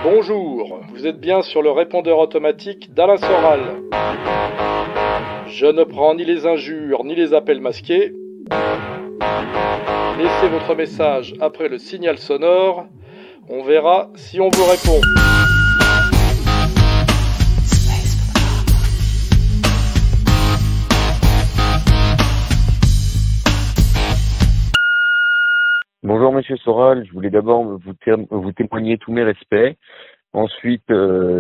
Bonjour, vous êtes bien sur le répondeur automatique d'Alain Soral. Je ne prends ni les injures ni les appels masqués. Laissez votre message après le signal sonore. On verra si on vous répond. Bonjour Monsieur Soral, je voulais d'abord vous témoigner tous mes respects. Ensuite,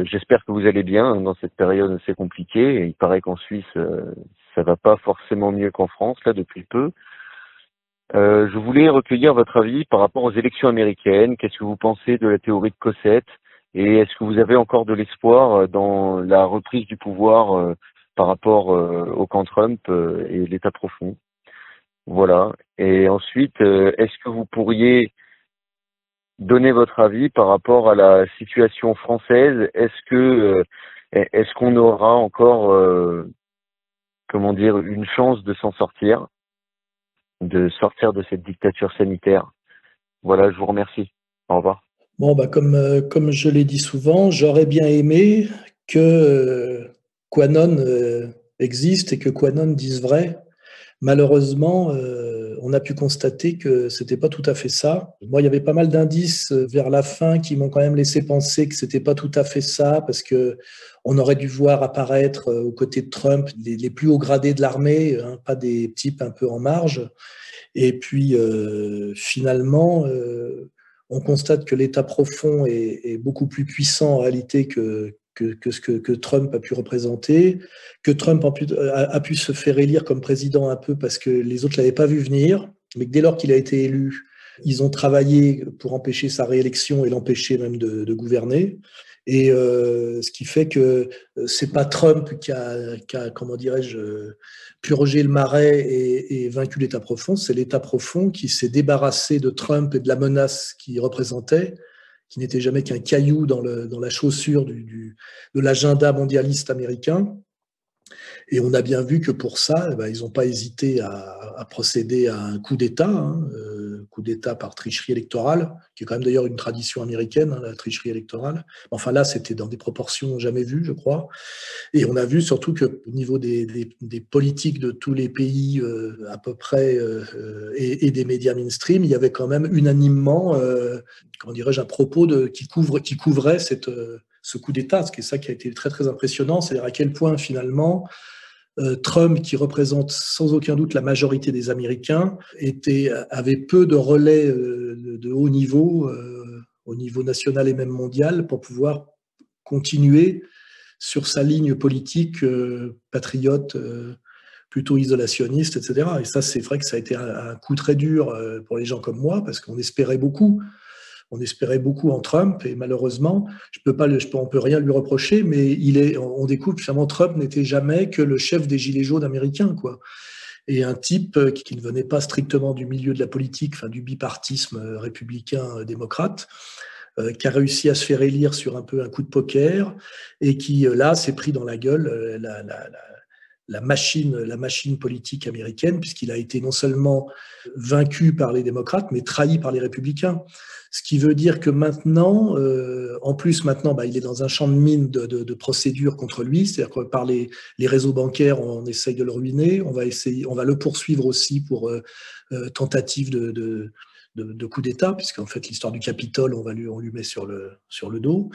j'espère que vous allez bien dans cette période assez compliquée. Et il paraît qu'en Suisse, ça va pas forcément mieux qu'en France, là, depuis peu. Je voulais recueillir votre avis par rapport aux élections américaines. Qu'est-ce que vous pensez de la théorie de Cossette? Et est-ce que vous avez encore de l'espoir dans la reprise du pouvoir par rapport au camp Trump et l'État profond? Voilà. Et ensuite, est-ce que vous pourriez donner votre avis par rapport à la situation française? Est-ce qu'on aura encore, une chance de s'en sortir, de sortir de cette dictature sanitaire? Voilà, je vous remercie. Au revoir. Bon, comme je l'ai dit souvent, j'aurais bien aimé que QAnon existe et que QAnon dise vrai. Malheureusement, on a pu constater que c'était pas tout à fait ça. Moi, il y avait pas mal d'indices vers la fin qui m'ont quand même laissé penser que c'était pas tout à fait ça, parce que on aurait dû voir apparaître aux côtés de Trump les plus hauts gradés de l'armée, hein, pas des types un peu en marge. Et puis finalement, on constate que l'État profond est beaucoup plus puissant en réalité que ce que Trump a pu représenter, que Trump a pu se faire élire comme président un peu parce que les autres ne l'avaient pas vu venir, mais que dès lors qu'il a été élu, ils ont travaillé pour empêcher sa réélection et l'empêcher même de gouverner. Et ce qui fait que c'est pas Trump qui a comment dirais-je, purgé le marais et vaincu l'État profond, c'est l'État profond qui s'est débarrassé de Trump et de la menace qu'il représentait, qui n'était jamais qu'un caillou dans la chaussure de l'agenda mondialiste américain. Et on a bien vu que pour ça, ils n'ont pas hésité à procéder à un coup d'État, coup d'État par tricherie électorale, qui est quand même d'ailleurs une tradition américaine, la tricherie électorale. Enfin là, c'était dans des proportions jamais vues, je crois. Et on a vu surtout qu'au niveau des politiques de tous les pays à peu près et des médias mainstream, il y avait quand même unanimement, comment dirais-je, un propos qui couvrait ce coup d'État, ce qui est ça qui a été très très impressionnant, c'est-à-dire à quel point finalement Trump, qui représente sans aucun doute la majorité des Américains, avait peu de relais de haut niveau, au niveau national et même mondial, pour pouvoir continuer sur sa ligne politique patriote, plutôt isolationniste, etc. Et ça, c'est vrai que ça a été un coup très dur pour les gens comme moi, parce qu'on espérait beaucoup. On espérait beaucoup en Trump et malheureusement, on peut rien lui reprocher, mais on découvre que finalement Trump n'était jamais que le chef des gilets jaunes américains, quoi. Et un type qui ne venait pas strictement du milieu de la politique, enfin du bipartisme républicain-démocrate, qui a réussi à se faire élire sur un peu un coup de poker et qui là s'est pris dans la gueule la machine politique américaine, puisqu'il a été non seulement vaincu par les démocrates, mais trahi par les républicains. Ce qui veut dire que maintenant, en plus maintenant, il est dans un champ de mine de procédures contre lui, c'est-à-dire que par les réseaux bancaires, on essaye de le ruiner, on va le poursuivre aussi pour tentative de coup d'État, puisqu'en fait l'histoire du Capitole, on lui met sur le dos.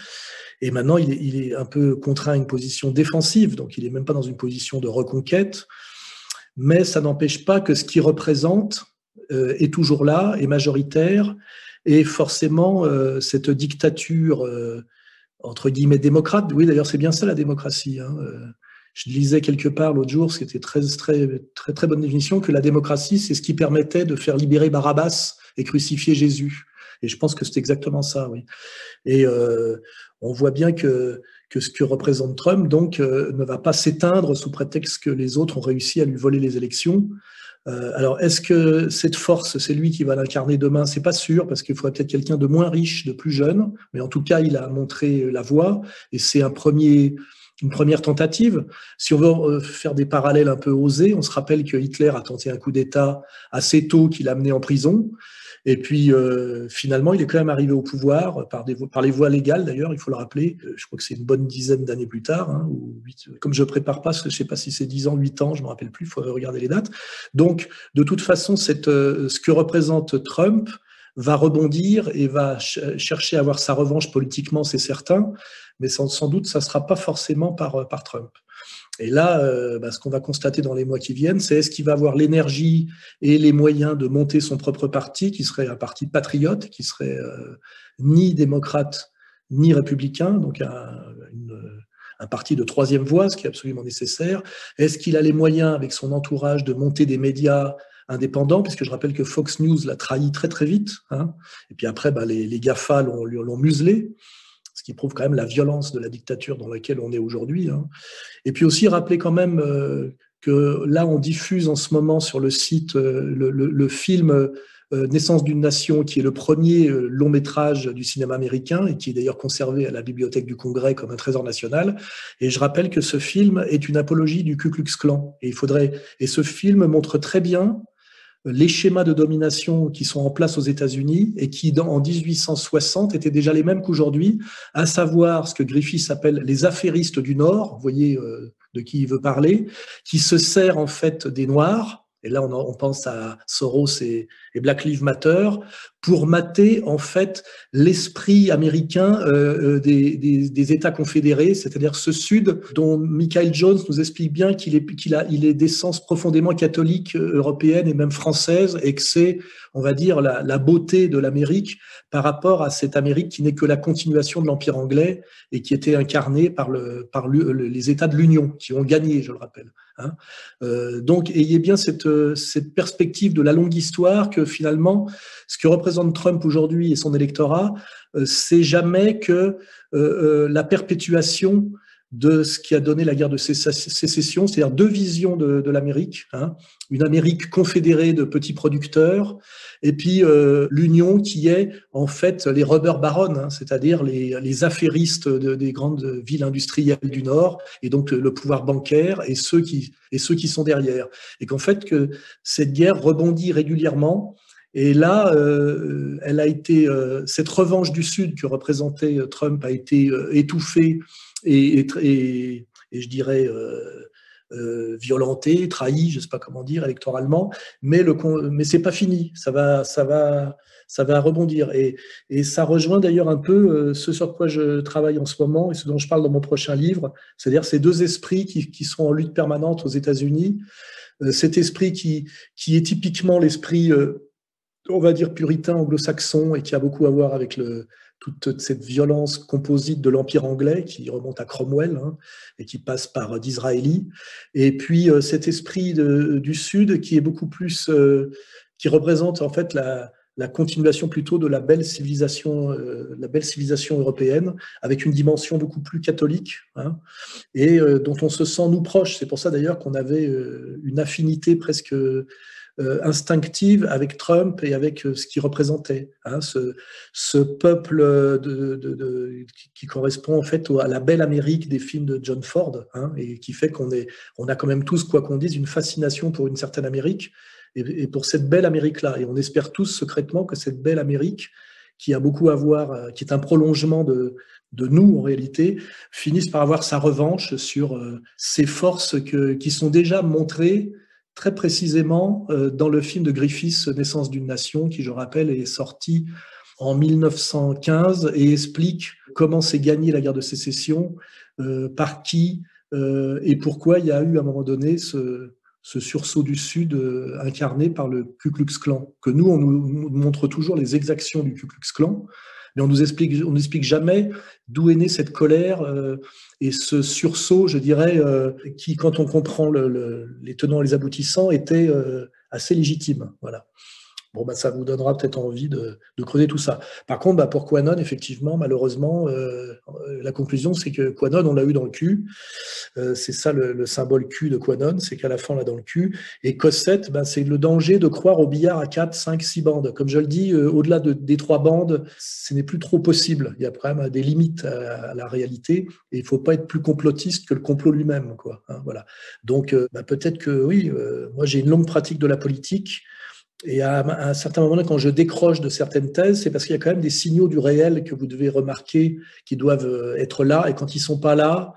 Et maintenant, il est un peu contraint à une position défensive, donc il n'est même pas dans une position de reconquête, mais ça n'empêche pas que ce qu'il représente est toujours là, est majoritaire, et forcément cette dictature entre guillemets démocrate, oui d'ailleurs c'est bien ça la démocratie, hein. Je lisais quelque part l'autre jour, c'était très, très, très, très bonne définition, que la démocratie, c'est ce qui permettait de faire libérer Barabbas et crucifier Jésus. Et je pense que c'est exactement ça, oui. Et on voit bien que ce que représente Trump donc ne va pas s'éteindre sous prétexte que les autres ont réussi à lui voler les élections. Alors, est-ce que cette force, c'est lui qui va l'incarner demain? C'est pas sûr, parce qu'il faudrait peut-être quelqu'un de moins riche, de plus jeune. Mais en tout cas, il a montré la voie, et c'est une première tentative. Si on veut faire des parallèles un peu osés, on se rappelle que Hitler a tenté un coup d'État assez tôt, qu'il a amené en prison. Et puis, finalement, il est quand même arrivé au pouvoir par les voies légales, d'ailleurs, il faut le rappeler. Je crois que c'est une bonne dizaine d'années plus tard, hein, ou 8, comme je prépare pas, je ne sais pas si c'est 10 ans, 8 ans, je ne me rappelle plus, il faut regarder les dates. Donc, de toute façon, ce que représente Trump va rebondir et va chercher à avoir sa revanche politiquement, c'est certain, mais sans doute, ça ne sera pas forcément par Trump. Et là, ce qu'on va constater dans les mois qui viennent, c'est est-ce qu'il va avoir l'énergie et les moyens de monter son propre parti, qui serait un parti patriote, qui serait ni démocrate ni républicain, donc un parti de troisième voie, ce qui est absolument nécessaire. Est-ce qu'il a les moyens, avec son entourage, de monter des médias indépendants, puisque je rappelle que Fox News l'a trahi très très vite, hein. Et puis après, les GAFA l'ont muselé, ce qui prouve quand même la violence de la dictature dans laquelle on est aujourd'hui, hein. Et puis aussi rappeler quand même que là, on diffuse en ce moment sur le site le film Naissance d'une nation, qui est le premier long métrage du cinéma américain et qui est d'ailleurs conservé à la Bibliothèque du Congrès comme un trésor national. Et je rappelle que ce film est une apologie du Ku Klux Klan. Et ce film montre très bien les schémas de domination qui sont en place aux États-Unis et qui, en 1860, étaient déjà les mêmes qu'aujourd'hui, à savoir ce que Griffith appelle les affairistes du Nord, vous voyez de qui il veut parler, qui se servent en fait des Noirs, et là on pense à Soros et Black Lives Matter, pour mater en fait l'esprit américain des États confédérés, c'est-à-dire ce Sud dont Michael Jones nous explique bien qu'il est d'essence profondément catholique, européenne et même française, et que c'est, on va dire, la beauté de l'Amérique par rapport à cette Amérique qui n'est que la continuation de l'Empire anglais et qui était incarnée par les États de l'Union, qui ont gagné, je le rappelle, hein. Donc, ayez bien cette perspective de la longue histoire, que finalement, ce que représente Trump aujourd'hui et son électorat, c'est jamais que la perpétuation de ce qui a donné la guerre de sécession, c'est-à-dire deux visions de l'Amérique, hein. Une Amérique confédérée de petits producteurs, et puis l'Union qui est en fait les rubber barons, hein, c'est-à-dire les affairistes des grandes villes industrielles du Nord, et donc le pouvoir bancaire et ceux qui sont derrière. Et qu'en fait, que cette guerre rebondit régulièrement. Et là, elle a été, cette revanche du Sud que représentait Trump a été étouffée et je dirais violentée, trahie, je ne sais pas comment dire, électoralement, mais c'est pas fini, ça va rebondir. Et ça rejoint d'ailleurs un peu ce sur quoi je travaille en ce moment et ce dont je parle dans mon prochain livre, c'est-à-dire ces deux esprits qui sont en lutte permanente aux États-Unis. Cet esprit qui est typiquement l'esprit on va dire puritain anglo-saxon et qui a beaucoup à voir avec toute cette violence composite de l'Empire anglais qui remonte à Cromwell, hein, et qui passe par Disraeli. Et puis cet esprit du Sud qui est beaucoup plus, qui représente en fait la continuation plutôt de la belle civilisation européenne, avec une dimension beaucoup plus catholique, hein, et dont on se sent nous proches. C'est pour ça d'ailleurs qu'on avait une affinité presque instinctive avec Trump et avec ce qu'il représentait, hein, ce peuple qui correspond en fait à la belle Amérique des films de John Ford, hein, et qui fait qu'on a quand même tous, quoi qu'on dise, une fascination pour une certaine Amérique et pour cette belle Amérique-là. Et on espère tous secrètement que cette belle Amérique, qui a beaucoup à voir, qui est un prolongement de nous en réalité, finisse par avoir sa revanche sur ces forces qui sont déjà montrées très précisément dans le film de Griffith, Naissance d'une nation, qui, je rappelle, est sorti en 1915 et explique comment s'est gagnée la guerre de sécession, par qui et pourquoi il y a eu à un moment donné ce sursaut du Sud incarné par le Ku Klux Klan. Que nous, on nous montre toujours les exactions du Ku Klux Klan, mais on n'explique jamais d'où est née cette colère et ce sursaut, je dirais, qui, quand on comprend les tenants et les aboutissants, était assez légitime. Voilà. Bon, ça vous donnera peut-être envie de creuser tout ça. Par contre, pour Quanon, effectivement, malheureusement, la conclusion, c'est que Quanon, on l'a eu dans le cul. C'est ça le symbole Q de Quanon, c'est qu'à la fin, on l'a dans le cul. Et Cossette, c'est le danger de croire au billard à 4, 5, 6 bandes. Comme je le dis, au-delà des 3 bandes, ce n'est plus trop possible. Il y a quand même des limites à la réalité. Et il ne faut pas être plus complotiste que le complot lui-même, quoi, hein, voilà. Donc, peut-être que oui, moi j'ai une longue pratique de la politique. Et à un certain moment, quand je décroche de certaines thèses, c'est parce qu'il y a quand même des signaux du réel que vous devez remarquer qui doivent être là. Et quand ils sont pas là,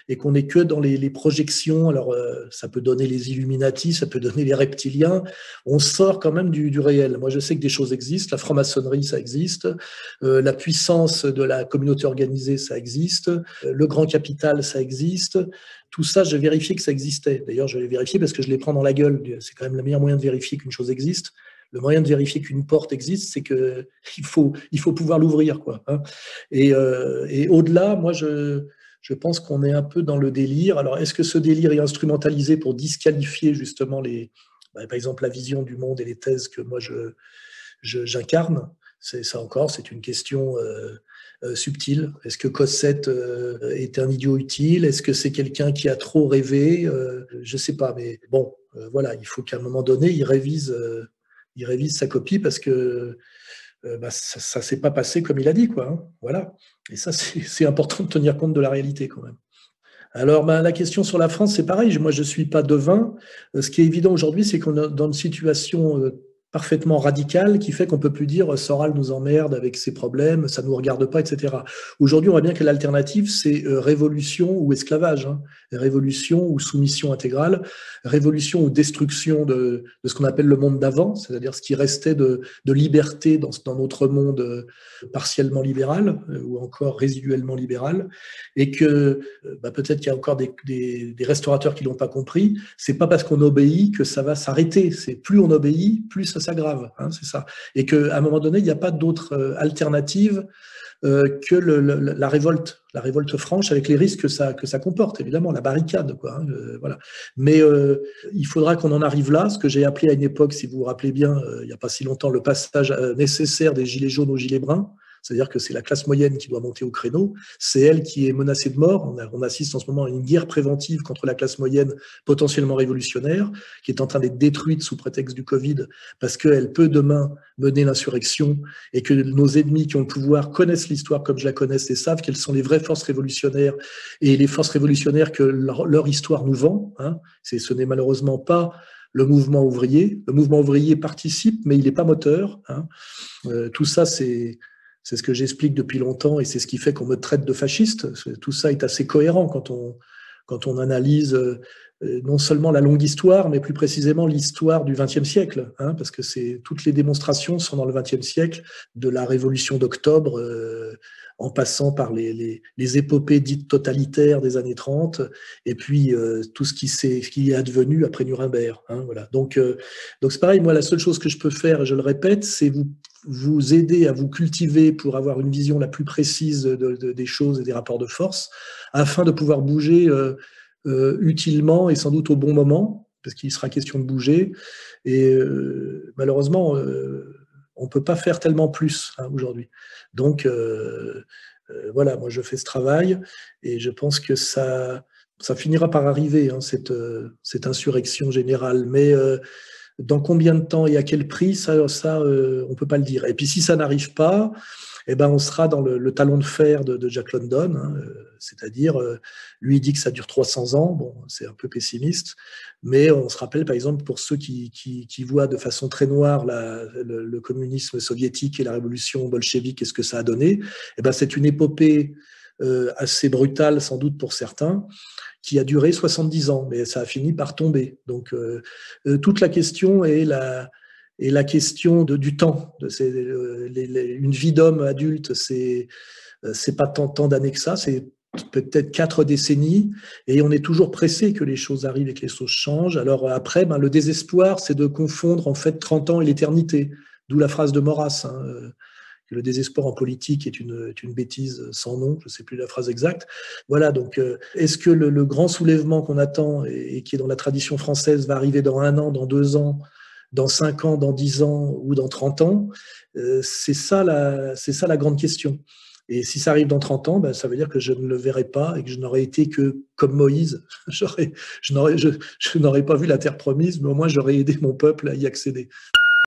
et qu'on n'est que dans les projections, alors ça peut donner les Illuminati, ça peut donner les reptiliens, on sort quand même du réel. Moi, je sais que des choses existent, la franc-maçonnerie, ça existe, la puissance de la communauté organisée, ça existe, le grand capital, ça existe. Tout ça, j'ai vérifié que ça existait. D'ailleurs, je l'ai vérifié parce que je les prends dans la gueule. C'est quand même le meilleur moyen de vérifier qu'une chose existe. Le moyen de vérifier qu'une porte existe, c'est que il faut pouvoir l'ouvrir, quoi. Hein. Et au-delà, moi, je pense qu'on est un peu dans le délire. Alors, est-ce que ce délire est instrumentalisé pour disqualifier justement par exemple, la vision du monde et les thèses que moi j'incarne? C'est ça encore, c'est une question subtile. Est-ce que Cosette est un idiot utile? Est-ce que c'est quelqu'un qui a trop rêvé? Je sais pas, mais bon, voilà, il faut qu'à un moment donné, il révise sa copie parce que ça ne s'est pas passé comme il a dit, quoi. Hein, voilà. Et ça, c'est important de tenir compte de la réalité quand même. Alors, la question sur la France, c'est pareil. Moi, je ne suis pas devin. Ce qui est évident aujourd'hui, c'est qu'on est dans une situation parfaitement radicale qui fait qu'on ne peut plus dire Soral nous emmerde avec ses problèmes, ça ne nous regarde pas, etc. Aujourd'hui, on voit bien que l'alternative, c'est révolution ou esclavage, hein. Révolution ou soumission intégrale, révolution ou destruction de ce qu'on appelle le monde d'avant, c'est-à-dire ce qui restait de liberté dans notre monde partiellement libéral ou encore résiduellement libéral, et que peut-être qu'il y a encore des restaurateurs qui l'ont pas compris. C'est pas parce qu'on obéit que ça va s'arrêter. C'est plus on obéit, plus ça s'aggrave. Hein, c'est ça. Et qu'à un moment donné, il n'y a pas d'autre alternative que la révolte franche, avec les risques que ça comporte, évidemment, la barricade, quoi. Hein, voilà. Mais il faudra qu'on en arrive là, ce que j'ai appelé à une époque, si vous vous rappelez bien, il n'y a pas si longtemps, le passage nécessaire des gilets jaunes aux gilets bruns. C'est-à-dire que c'est la classe moyenne qui doit monter au créneau, c'est elle qui est menacée de mort. On assiste en ce moment à une guerre préventive contre la classe moyenne potentiellement révolutionnaire, qui est en train d'être détruite sous prétexte du Covid, parce qu'elle peut demain mener l'insurrection, et que nos ennemis qui ont le pouvoir connaissent l'histoire comme je la connais et savent quelles sont les vraies forces révolutionnaires, et les forces révolutionnaires que leur histoire nous vend. Hein. Ce n'est malheureusement pas le mouvement ouvrier. Le mouvement ouvrier participe, mais il n'est pas moteur. Hein. Tout ça, c'est ce que j'explique depuis longtemps, et c'est ce qui fait qu'on me traite de fasciste. Tout ça est assez cohérent quand on analyse non seulement la longue histoire, mais plus précisément l'histoire du XXe siècle, hein, parce que toutes les démonstrations sont dans le XXe siècle, de la Révolution d'octobre, en passant par les épopées dites totalitaires des années 30, et puis tout ce qui est advenu après Nuremberg. Hein, voilà. Donc c'est pareil, moi la seule chose que je peux faire, et je le répète, c'est vous aider à vous cultiver pour avoir une vision la plus précise des choses et des rapports de force, afin de pouvoir bouger utilement et sans doute au bon moment, parce qu'il sera question de bouger. Et malheureusement, on ne peut pas faire tellement plus, hein, aujourd'hui. Donc, voilà, moi je fais ce travail, et je pense que ça finira par arriver, hein, cette insurrection générale. Mais dans combien de temps et à quel prix, ça on peut pas le dire. Et puis si ça n'arrive pas, eh ben on sera dans le talon de fer de Jack London, hein, c'est-à-dire lui il dit que ça dure 300 ans, bon c'est un peu pessimiste, mais on se rappelle par exemple pour ceux qui voient de façon très noire le communisme soviétique et la révolution bolchevique et ce que ça a donné, eh ben c'est une épopée assez brutale sans doute pour certains, qui a duré 70 ans, mais ça a fini par tomber. Donc, toute la question est la question du temps. Une vie d'homme adulte, c'est pas tant d'années que ça, c'est peut-être 4 décennies, et on est toujours pressé que les choses arrivent et que les choses changent. Alors après, le désespoir, c'est de confondre en fait 30 ans et l'éternité, d'où la phrase de Maurras, hein, le désespoir en politique est une bêtise sans nom, je ne sais plus la phrase exacte. Voilà, donc est-ce que le grand soulèvement qu'on attend et qui est dans la tradition française va arriver dans 1 an, dans 2 ans, dans 5 ans, dans 10 ans ou dans 30 ans? C'est ça la grande question. Et si ça arrive dans 30 ans, ça veut dire que je ne le verrai pas et que je n'aurai été que comme Moïse. Je n'aurais pas vu la terre promise, mais au moins j'aurais aidé mon peuple à y accéder.